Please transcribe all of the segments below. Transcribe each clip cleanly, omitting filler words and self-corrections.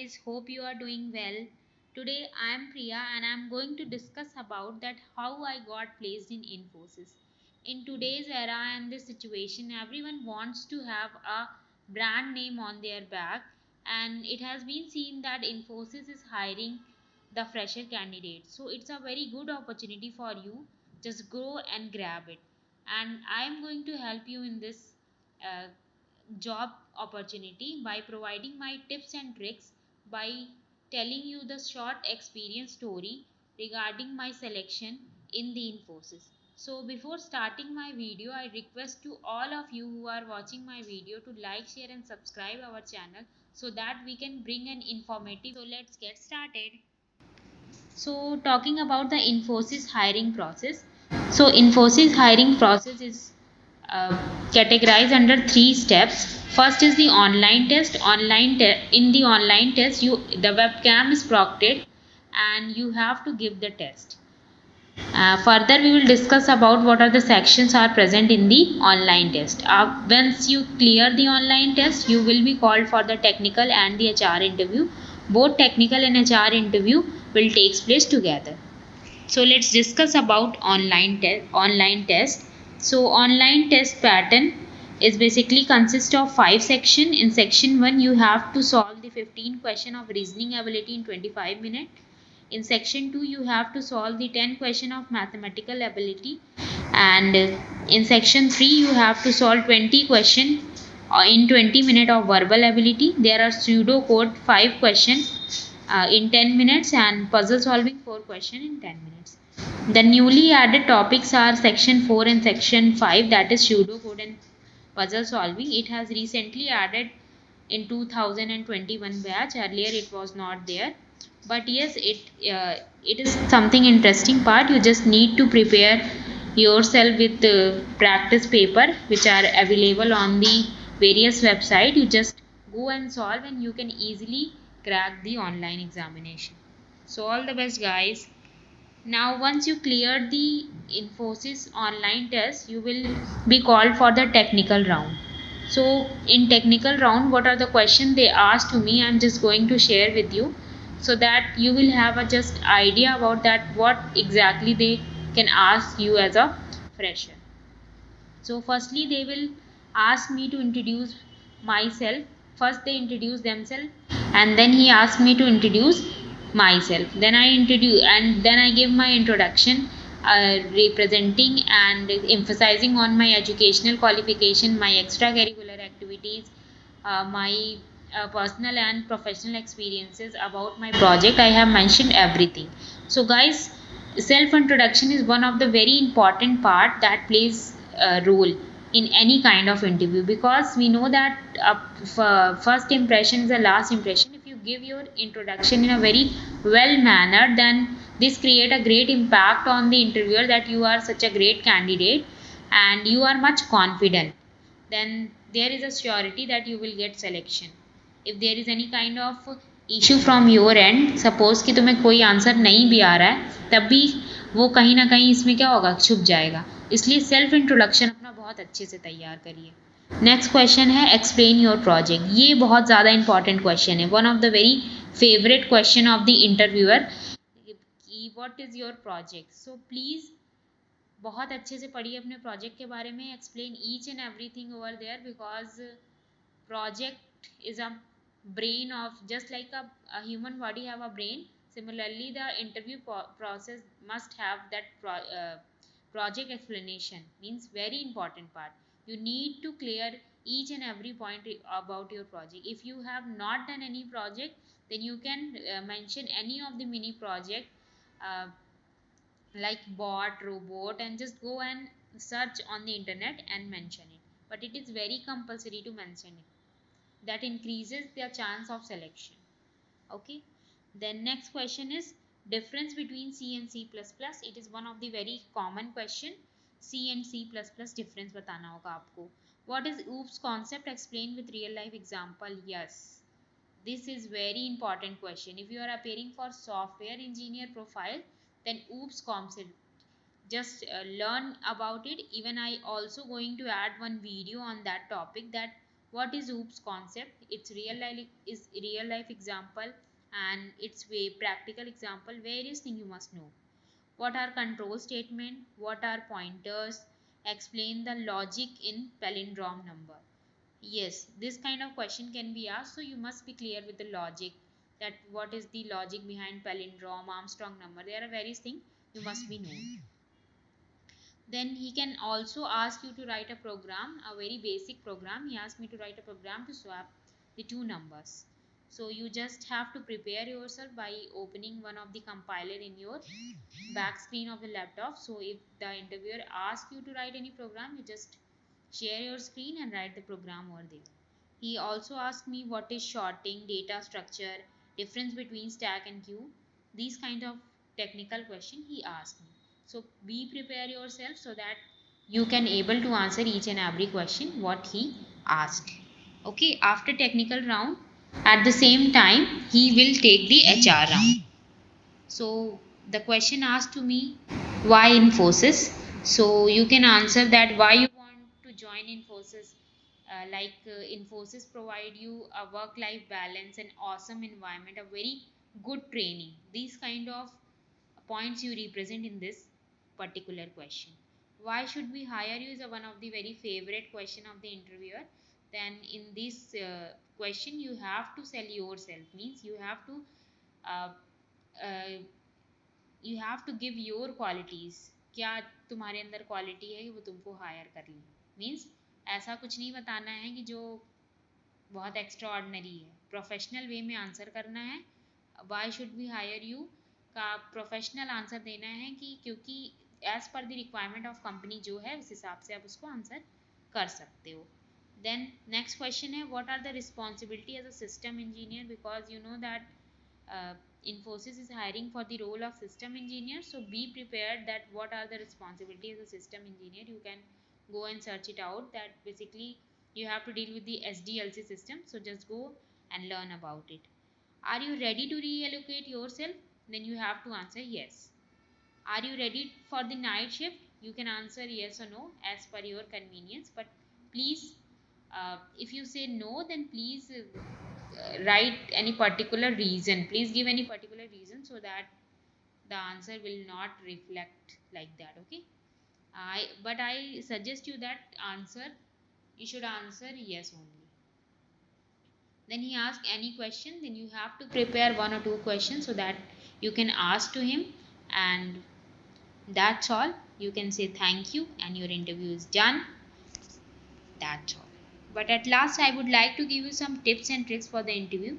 guys, hope you are doing well. Today I am Priya and I am going to discuss about that how I got placed in Infosys. In today's era and this situation, everyone wants to have a brand name on their back, and it has been seen that Infosys is hiring the fresher candidates. So it's a very good opportunity for you. Just go and grab it. And I am going to help you in this uh, job opportunity by providing my tips and tricks, by telling you the short experience story regarding my selection in the Infosys. So before starting my video, I request to all of you who are watching my video to like, share and subscribe our channel so that we can bring an informative. So let's get started. So talking about the Infosys hiring process. So Infosys hiring process is uh, categorized under three steps. First is the online test. In the online test, the webcam is proctored and you have to give the test. Further, we will discuss about what are the sections are present in the online test. Once you clear the online test, you will be called for the technical and the HR interview. Both technical and HR interview will take place together. So let's discuss about online test. So online test pattern is basically consists of 5 sections. In section 1 you have to solve the 15 question of reasoning ability in 25 minutes. In section 2 you have to solve the 10 question of mathematical ability, and in section 3 you have to solve 20 question in 20 minutes of verbal ability. There are pseudo code 5 questions in 10 minutes and puzzle solving 4 question in 10 minutes. The newly added topics are section 4 and section 5, that is pseudo code and puzzle solving. It has recently added in 2021 batch. Earlier it was not there, but yes, it is something interesting part. You just need to prepare yourself with practice paper which are available on the various website. You just go and solve and you can easily crack the online examination. So all the best guys. Now once you clear the Infosys online test, you will be called for the technical round. So in technical round, what are the questions they asked to me? I'm just going to share with you so that you will have a just idea about that what exactly they can ask you as a fresher. So firstly they will ask me to introduce myself. First they introduce themselves and then he asked me to introduce myself. Then I introduce and then I give my introduction, representing and emphasizing on my educational qualification, my extracurricular activities, my personal and professional experiences about my project. I have mentioned everything. So guys, self introduction is one of the very important part that plays a role in any kind of interview, because we know that first impression is the last impression. If you give your introduction in a very well manner, then this create a great impact on the interviewer that you are such a great candidate and you are much confident. Then there is a surety that you will get selection. If there is any kind of issue from your end, suppose कि तुम्हें कोई answer नहीं भी आ रहा है, तब भी वो कहीं ना कहीं इसमें क्या होगा, छुप जाएगा. इसलिए सेल्फ इंट्रोडक्शन अपना बहुत अच्छे से तैयार करिए. नेक्स्ट क्वेश्चन है एक्सप्लेन योर प्रोजेक्ट. ये बहुत ज़्यादा इंपॉर्टेंट क्वेश्चन है, one of the very favourite question of the interviewer. What is your project. So please बहुत अच्छे से पढ़िए अपने प्रोजेक्ट के बारे में. Explain each and everything over there, because project is a brain of, just like a human body have a brain, similarly the interview process must have that project explanation, means very important part. You need to clear each and every point about your project. If you have not done any project, then you can mention any of the mini project, uh, like bot, robot, and just go and search on the internet and mention it. But it is very compulsory to mention it. That increases their chance of selection. Okay. Then next question is difference between C and C++. It is one of the very common question. C and C++ difference बताना होगा आपको. What is OOPS concept? Explain with real life example. Yes, this is very important question. If you are appearing for software engineer profile, then OOPS concept, just learn about it. Even I also going to add one video on that topic, that What is OOPS concept? It's real life example, and it's way practical example. Various things you must know. What are control statement? What are pointers? Explain the logic in palindrome number. Yes, this kind of question can be asked, so you must be clear with the logic, that what is the logic behind palindrome, Armstrong number. There are various things you must be known. Then he can also ask you to write a program, a very basic program. He asked me to write a program to swap the two numbers. So you just have to prepare yourself by opening one of the compiler in your back screen of the laptop. So if the interviewer asks you to write any program, you just share your screen and write the program over there. He also asked me what is sorting, data structure, difference between stack and queue. These kind of technical question he asked me. So be prepare yourself so that you can able to answer each and every question what he asked. Okay, after technical round, at the same time he will take the HR round. So the question asked to me, why Infosys? So you can answer that why you want to join Infosys. Infosys provide you a work-life balance, an awesome environment, a very good training. These kind of points you represent in this particular question. Why should we hire you is one of the very favorite question of the interviewer. Then in this question you have to sell yourself, means uh, uh, you have to give your qualities. क्या तुम्हारे अंदर quality है कि वो तुमको higher कर ले, means ऐसा कुछ नहीं बताना है कि जो बहुत एक्स्ट्रा ऑर्डनरी है, प्रोफेशनल वे में आंसर करना है. Why should we hire you का प्रोफेशनल आंसर देना है, कि क्योंकि as per the requirement of company जो है उस हिसाब से आप उसको आंसर कर सकते हो. देन नेक्स्ट क्वेश्चन है, what are the responsibility as a system engineer, because you know that Infosys is hiring for the role of system engineer. So be prepared that what are the responsibilities as a system engineer. You can go and search it out, that basically you have to deal with the SDLC system. So just go and learn about it. Are you ready to reallocate yourself? Then you have to answer yes. Are you ready for the night shift? You can answer yes or no as per your convenience, but please, if you say no, then please write any particular reason. Please give any particular reason so that the answer will not reflect like that. Okay, I suggest you that answer, you should answer yes only. Then he ask any question, then you have to prepare one or two questions so that you can ask to him, and that's all. You can say thank you and your interview is done. That's all. But at last I would like to give you some tips and tricks for the interview.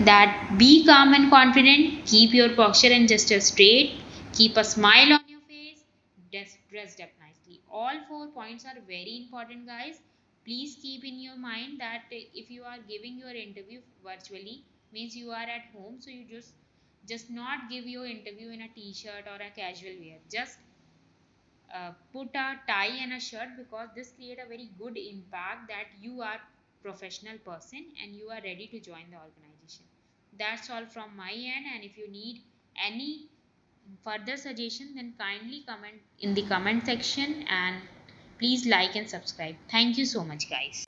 That be calm and confident, keep your posture and gesture straight, keep a smile on your face, dressed up nicely. All 4 points are very important, guys. Please keep in your mind that if you are giving your interview virtually, means you are at home, so you just not give your interview in a t-shirt or a casual wear. Just put a tie and a shirt, because this create a very good impact that you are professional person and you are ready to join the organization. That's all from my end, and if you need any further suggestion, then kindly comment in the comment section, and please like and subscribe. Thank you so much, guys.